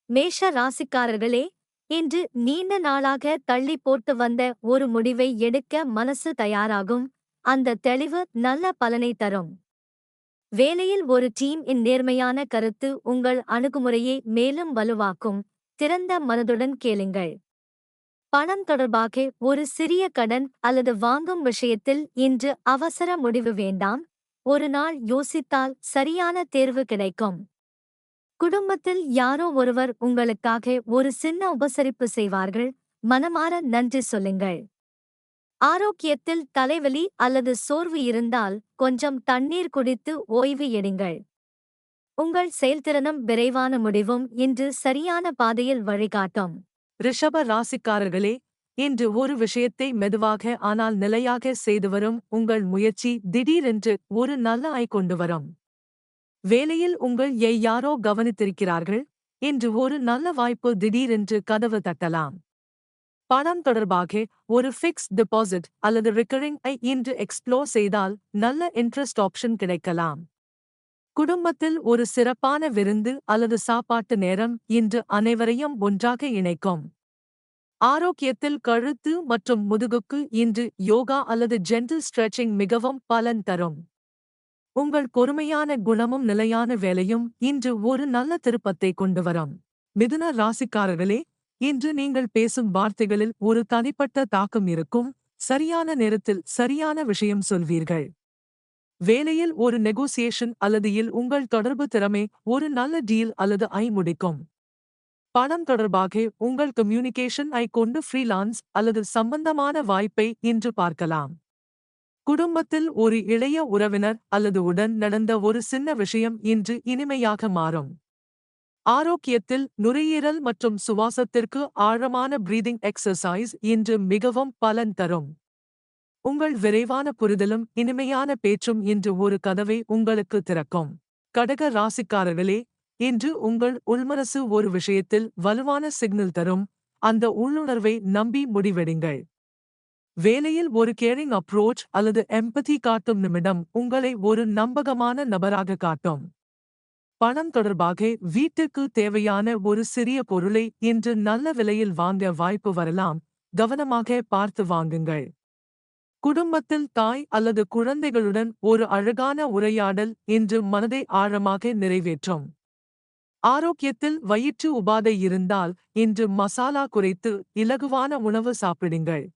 மேஷ ராசிக்காரர்களே, இன்று நீண்ட நாளாக தள்ளி போட்டு வந்த ஒரு முடிவை எடுக்க மனசு தயாராகும். அந்த தெளிவு நல்ல பலனை தரும். வேலையில் ஒரு டீம் இன் நேர்மையான கருத்து உங்கள் அணுகுமுறையை மேலும் வலுவாக்கும். திறந்த மனதுடன் கேளுங்கள். பணம் தொடர்பாக ஒரு சிறிய கடன் அல்லது வாங்கும் விஷயத்தில் இன்று அவசர முடிவு வேண்டாம். ஒரு நாள் யோசித்தால் சரியான தேர்வு கிடைக்கும். குடும்பத்தில் யாரோ ஒருவர் உங்களுக்காக ஒரு சின்ன உபசரிப்பு செய்வார்கள். மனமார நன்றி சொல்லுங்கள். ஆரோக்கியத்தில் தலைவலி அல்லது சோர்வு இருந்தால் கொஞ்சம் தண்ணீர் குடித்து ஓய்வு எடுங்கள். உங்கள் செயல்திறனும் விரைவான முடிவும் இன்று சரியான பாதையில் வழிகாட்டும். ரிஷப ராசிக்காரர்களே, இன்று ஒரு விஷயத்தை மெதுவாக ஆனால் நிலையாக செய்து வரும் உங்கள் முயற்சி திடீரென்று ஒரு நல்ல கொண்டு வரும். வேலையில் யாரோ கவனித்திருக்கிறார்கள். இன்று ஒரு நல்ல வாய்ப்பு திடீரென்று கதவு தட்டலாம். பணம் தொடர்பாக ஒரு ஃபிக்ஸ்ட் டெபாசிட் அல்லது ரிக்கரிங் இன்று எக்ஸ்ப்ளோர் செய்தால் நல்ல இன்ட்ரெஸ்ட் ஆப்ஷன் கிடைக்கலாம். குடும்பத்தில் ஒரு சிறப்பான விருந்து அல்லது சாப்பாட்டு நேரம் இன்று அனைவரையும் ஒன்றாக இணைக்கும். ஆரோக்கியத்தில் கழுத்து மற்றும் முதுகுக்கு இன்று யோகா அல்லது ஜென்டில் ஸ்ட்ரெச்சிங் மிகவும் பலன் தரும். உங்கள் பொறுமையான குணமும் நிலையான வேலையும் இன்று ஒரு நல்ல திருப்பத்தை கொண்டு வரும். மிதுன ராசிக்காரர்களே, இன்று நீங்கள் பேசும் வார்த்தைகளில் ஒரு தனிப்பட்ட தாக்கம் இருக்கும். சரியான நேரத்தில் சரியான விஷயம் சொல்வீர்கள். வேலையில் ஒரு நெகோசியேஷன் அல்லது உங்கள் தொடர்பு திறமை ஒரு நல்ல டீல் அல்லது முடிக்கும். பணம் தொடர்பாக உங்கள் கம்யூனிகேஷன் கொண்டு ஃப்ரீலான்ஸ் அல்லது சம்பந்தமான வாய்ப்பை இன்று பார்க்கலாம். குடும்பத்தில் ஒரு இளைய உறவினர் அல்லது உடன் நடந்த ஒரு சின்ன விஷயம் இன்று இனிமையாக மாறும். ஆரோக்கியத்தில் நுரையீரல் மற்றும் சுவாசத்திற்கு ஆழமான பிரீதிங் எக்ஸர்சைஸ் இன்று மிகவும் பலன் தரும். உங்கள் விரைவான புரிதலும் இனிமையான பேச்சும் இன்று ஒரு கதவை உங்களுக்கு திறக்கும். கடக ராசிக்காரர்களே, இன்று உங்கள் உள்மனசு ஒரு விஷயத்தில் வலுவான சிக்னல் தரும். அந்த உள்ளுணர்வை நம்பி முடிவெடுங்கள். வேலையில் ஒரு கேரிங் அப்ரோச் அல்லது எம்பதி காட்டும் நிமிடம் உங்களை ஒரு நம்பகமான நபராக காட்டும். பணம் தொடர்பாக வீட்டுக்கு தேவையான ஒரு சிறிய பொருளை இன்று நல்ல விலையில் வாங்க வாய்ப்பு வரலாம். கவனமாக பார்த்து வாங்குங்கள். குடும்பத்தில் தாய் அல்லது குழந்தைகளுடன் ஒரு அழகான உரையாடல் இன்று மனதை ஆழமாக நிறைவேற்றும். ஆரோக்கியத்தில் வயிற்று உபாதை இருந்தால் இன்று மசாலா குறைத்து இலகுவான உணவு சாப்பிடுங்கள்.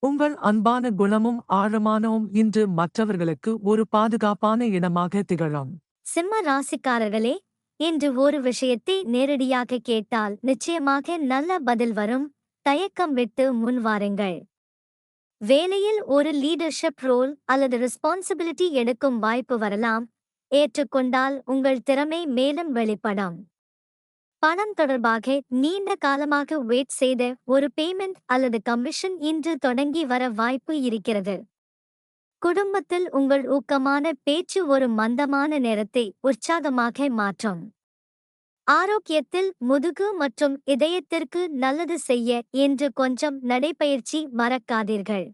உங்கள் அன்பான குணமும் ஆழமானவும் இன்று மற்றவர்களுக்கு ஒரு பாதுகாப்பான இடமாக திகழும். சிம்ம ராசிக்காரர்களே, இன்று ஒரு விஷயத்தை நேரடியாக கேட்டால் நிச்சயமாக நல்ல பதில் வரும். தயக்கம் விட்டு முன் வாருங்கள். வேலையில் ஒரு லீடர்ஷிப் ரோல் அல்லது ரெஸ்பான்சிபிலிட்டி எடுக்கும் வாய்ப்பு வரலாம். ஏற்றுக்கொண்டால் உங்கள் திறமை மேலும் வெளிப்படும். பணம் தொடர்பாக நீண்ட காலமாக வெயிட் செய்த ஒரு பேமெண்ட் அல்லது கமிஷன் இன்று தொடங்கி வர வாய்ப்பு இருக்கிறது. குடும்பத்தில் உங்கள் ஊக்கமான பேச்சு ஒரு மந்தமான நேரத்தை உற்சாகமாக மாற்றும். ஆரோக்கியத்தில் முதுகு மற்றும் இதயத்திற்கு நல்லது செய்ய இன்று கொஞ்சம் நடைபயிற்சி மறக்காதீர்கள்.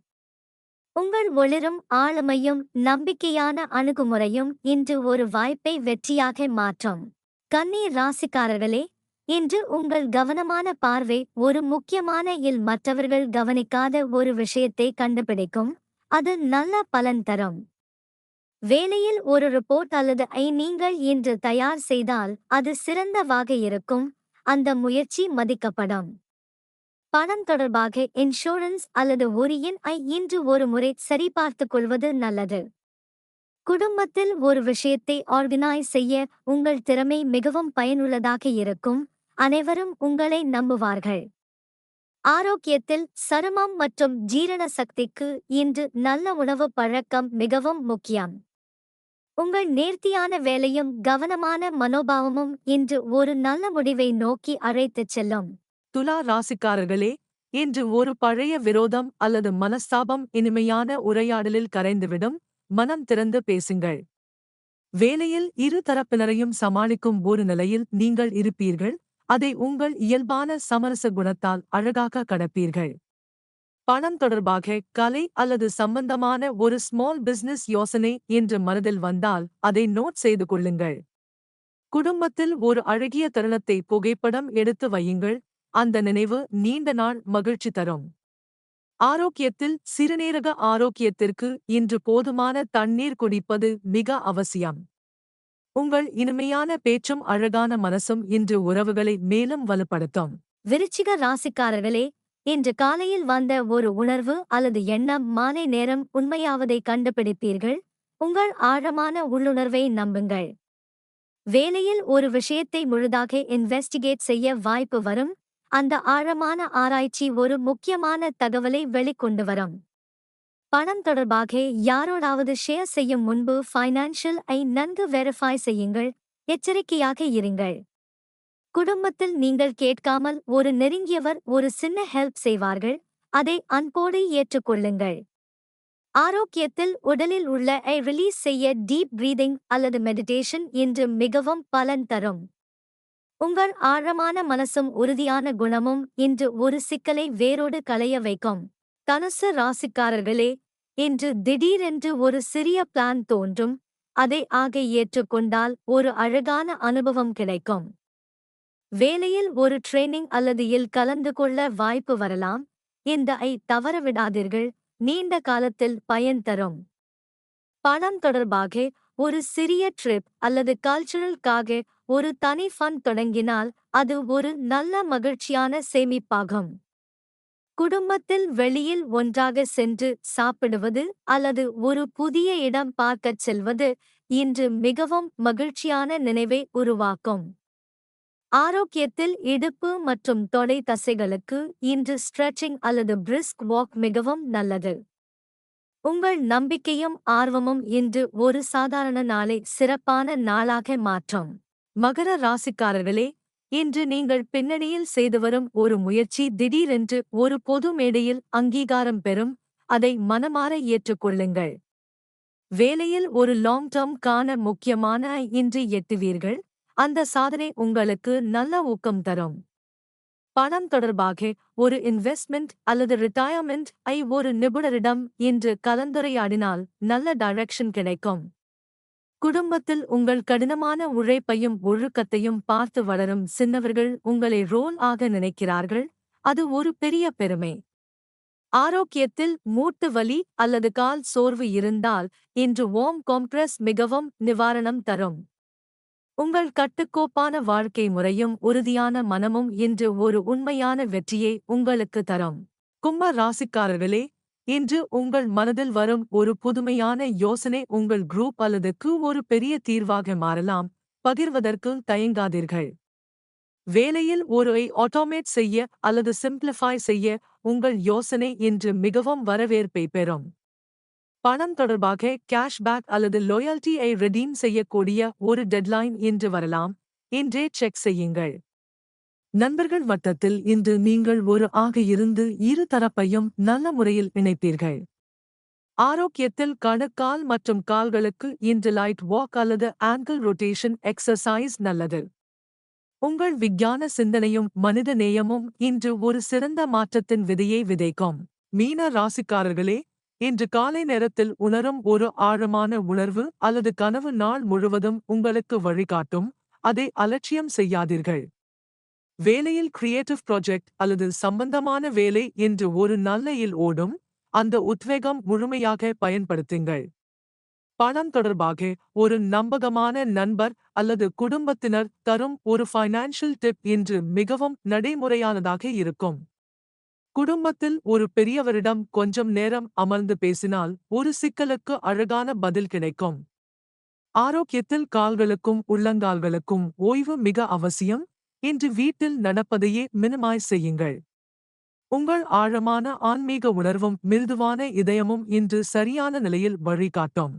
உங்கள் ஒளிரும் ஆளுமையும் நம்பிக்கையான அணுகுமுறையும் இன்று ஒரு வாய்ப்பை வெற்றியாக மாற்றும். கன்னி ராசிக்காரர்களே, இன்று உங்கள் கவனமான பார்வை ஒரு முக்கியமான மற்றவர்கள் கவனிக்காத ஒரு விஷயத்தை கண்டுபிடிக்கும். அது நல்ல பலன் தரும். வேலையில் ஒரு ரிப்போர்ட் அல்லது நீங்கள் இன்று தயார் செய்தால் அது சிறந்தவாக இருக்கும். அந்த முயற்சி மதிக்கப்படும். பணம் தொடர்பாக இன்சூரன்ஸ் அல்லது ஒரு இன்று ஒரு முறை சரிபார்த்துக் கொள்வது நல்லது. குடும்பத்தில் ஒரு விஷயத்தை ஆர்கனைஸ் செய்ய உங்கள் திறமை மிகவும் பயனுள்ளதாக இருக்கும். அனைவரும் உங்களை நம்புவார்கள். ஆரோக்கியத்தில் சருமம் மற்றும் ஜீரண சக்திக்கு இன்று நல்ல உணவு பழக்கம் மிகவும் முக்கியம். உங்கள் நேர்த்தியான வேலையும் கவனமான மனோபாவமும் இன்று ஒரு நல்ல முடிவை நோக்கி அழைத்துச் செல்லும். துலா ராசிக்காரர்களே, இன்று ஒரு பழைய விரோதம் அல்லது மனஸ்தாபம் இனிமையான உரையாடலில் கரைந்துவிடும். மனம் திறந்து பேசுங்கள். வேலையில் இரு தரப்பினரையும் சமாளிக்கும் ஒரு நிலையில் நீங்கள் இருப்பீர்கள். அதை உங்கள் இயல்பான சமரச குணத்தால் அழகாக கடப்பீர்கள். பணம் தொடர்பாக கலை அல்லது சம்பந்தமான ஒரு ஸ்மால் பிசினஸ் யோசனை இன்று மனதில் வந்தால் அதை நோட் செய்து கொள்ளுங்கள். குடும்பத்தில் ஒரு அழகிய தருணத்தை புகைப்படம் எடுத்து வையுங்கள், அந்த நினைவு நீண்ட நாள் மகிழ்ச்சி தரும். ஆரோக்கியத்தில் சிறுநீரக ஆரோக்கியத்திற்கு இன்று போதுமான தண்ணீர் குடிப்பது மிக அவசியம். உங்கள் இனிமையான பேச்சும் அழகான மனசும் இன்று உறவுகளை மேலும் வலுப்படுத்தும். விருச்சிக ராசிக்காரர்களே, இன்று காலையில் வந்த ஒரு உணர்வு அல்லது எண்ணம் மாலை நேரம் உண்மையாவதை கண்டுபிடிப்பீர்கள். உங்கள் ஆழமான உள்ளுணர்வை நம்புங்கள். வேலையில் ஒரு விஷயத்தை முழுதாக இன்வெஸ்டிகேட் செய்ய வாய்ப்பு வரும். அந்த ஆழமான ஆராய்ச்சி ஒரு முக்கியமான தகவலை வெளிக்கொண்டு வரும். பணம் தொடர்பாக யாரோடாவது ஷேர் செய்யும் முன்பு ஃபைனான்ஷியல் ஐ நன்கு வெரிஃபை செய்யுங்கள். எச்சரிக்கையாக இருங்கள். குடும்பத்தில் நீங்கள் கேட்காமல் ஒரு நெருங்கியவர் ஒரு சின்ன ஹெல்ப் செய்வார்கள். அதை அன்போடு ஏற்றுக்கொள்ளுங்கள். ஆரோக்கியத்தில் உடலில் உள்ள ஐ ரிலீஸ் செய்ய டீப் பிரீதிங் அல்லது மெடிடேஷன் இன்று மிகவும் பலன் தரும். உங்கள் ஆழமான மனசும் உறுதியான குணமும் இன்று ஒரு சிக்கலை வேரோடு களைய வைக்கும். தனுசு ராசிக்காரர்களே, இன்று திடீரென்று ஒரு சிறிய பிளான் தோன்றும். அதை ஏற்றுக்கொண்டால் ஒரு அழகான அனுபவம் கிடைக்கும். வேலையில் ஒரு ட்ரெய்னிங் அல்லது கலந்து கொள்ள வாய்ப்பு வரலாம். இந்த தவறவிடாதீர்கள், நீண்ட காலத்தில் பயன் தரும். பணம் தொடர்பாக ஒரு சிறிய ட்ரிப் அல்லது கல்ச்சுரல்காக ஒரு தனி ஃபண்ட் தொடங்கினால் அது ஒரு நல்ல மகிழ்ச்சியான சேமிப்பாகும். குடும்பத்தில் வெளியில் ஒன்றாக சென்று சாப்பிடுவது அல்லது ஒரு புதிய இடம் பார்க்கச் செல்வது இன்று மிகவும் மகிழ்ச்சியான நினைவை உருவாக்கும். ஆரோக்கியத்தில் இடுப்பு மற்றும் தொடை தசைகளுக்கு இன்று ஸ்ட்ரெச்சிங் அல்லது பிரிஸ்க் வாக் மிகவும் நல்லது. உங்கள் நம்பிக்கையும் ஆர்வமும் இன்று ஒரு சாதாரண நாளை சிறப்பான நாளாக மாற்றும். மகர ராசிக்காரர்களே, இன்று நீங்கள் பின்னணியில் செய்து வரும் ஒரு முயற்சி திடீரென்று ஒரு பொது மேடையில் அங்கீகாரம் பெறும். அதை மனமாற ஏற்றுக்கொள்ளுங்கள். வேலையில் ஒரு லாங் டர்ம் காண முக்கியமான இன்று எட்டுவீர்கள். அந்த சாதனை உங்களுக்கு நல்ல ஊக்கம் தரும். பணம் தொடர்பாக ஒரு இன்வெஸ்ட்மெண்ட் அல்லது ரிட்டையர்மெண்ட் ஒரு நிபுணரிடம் இன்று கலந்துரையாடினால் நல்ல டைரக்ஷன் கிடைக்கும். குடும்பத்தில் உங்கள் கடினமான உழைப்பையும் ஒழுக்கத்தையும் பார்த்து வளரும் சின்னவர்கள் உங்களை ரோல் ஆக நினைக்கிறார்கள். அது ஒரு பெரிய பெருமை. ஆரோக்கியத்தில் மூட்டு வலி அல்லது கால் சோர்வு இருந்தால் இன்று வார்ம் காம்ப்ரஸ் மிகவும் நிவாரணம் தரும். உங்கள் கட்டுக்கோப்பான வாழ்க்கை முறையும் உறுதியான மனமும் இன்று ஒரு உண்மையான வெற்றியை உங்களுக்கு தரும். கும்ப ராசிக்காரர்களே, இன்று உங்கள் மனதில் வரும் ஒரு புதுமையான யோசனை உங்கள் குரூப் அல்லது ஒரு பெரிய தீர்வாக மாறலாம். பகிர்வதற்கு தயங்காதீர்கள். வேலையில் ஒரு ஆட்டோமேட் செய்ய அல்லது சிம்பிளிஃபை செய்ய உங்கள் யோசனை இன்று மிகவும் வரவேற்பை பெறும். பணம் தொடர்பாக கேஷ்பேக் அல்லது லாயல்ட்டியை ரெடீம் செய்யக்கூடிய ஒரு டெட்லைன் இன்று வரலாம். இன்றே செக் செய்யுங்கள். நண்பர்கள் வட்டத்தில் இன்று நீங்கள் ஒரு இருந்து இரு தரப்பையும் நல்ல முறையில் இணைப்பீர்கள். ஆரோக்கியத்தில் கணுக்கால் மற்றும் கால்களுக்கு இன்று லைட் வாக் அல்லது ஆங்கிள் ரொட்டேஷன் எக்ஸசைஸ் நல்லது. உங்கள் விஞ்ஞான சிந்தனையும் மனித நேயமும் இன்று ஒரு சிறந்த மாற்றத்தின் விதையை விதைக்கும். மீன ராசிக்காரர்களே, இன்று காலை நேரத்தில் உணரும் ஒரு ஆழமான உணர்வு அல்லது கனவு நாள் முழுவதும் உங்களுக்கு வழிகாட்டும். அதை அலட்சியம் செய்யாதீர்கள். வேலையில் கிரியேட்டிவ் ப்ராஜெக்ட் அல்லது சம்பந்தமான வேலை இன்று ஒரு நல்ல ஓடும். அந்த உத்வேகம் முழுமையாக பயன்படுத்துங்கள். பணம் தொடர்பாக ஒரு நம்பகமான நண்பர் அல்லது குடும்பத்தினர் தரும் ஒரு ஃபைனான்ஷியல் டிப் இன்று மிகவும் நடைமுறையானதாக இருக்கும். குடும்பத்தில் ஒரு பெரியவரிடம் கொஞ்சம் நேரம் அமர்ந்து பேசினால் ஒரு சிக்கலுக்கு அழகான பதில் கிடைக்கும். ஆரோக்கியத்தில் கால்களுக்கும் உள்ளங்கால்களுக்கும் ஓய்வு மிக அவசியம். இன்று வீட்டில் நடப்பதையே மினிமைஸ் செய்யுங்கள். உங்கள் ஆழமான ஆன்மீக உணர்வும் மிருதுவான இதயமும் இன்று சரியான நிலையில் வழிகாட்டும்.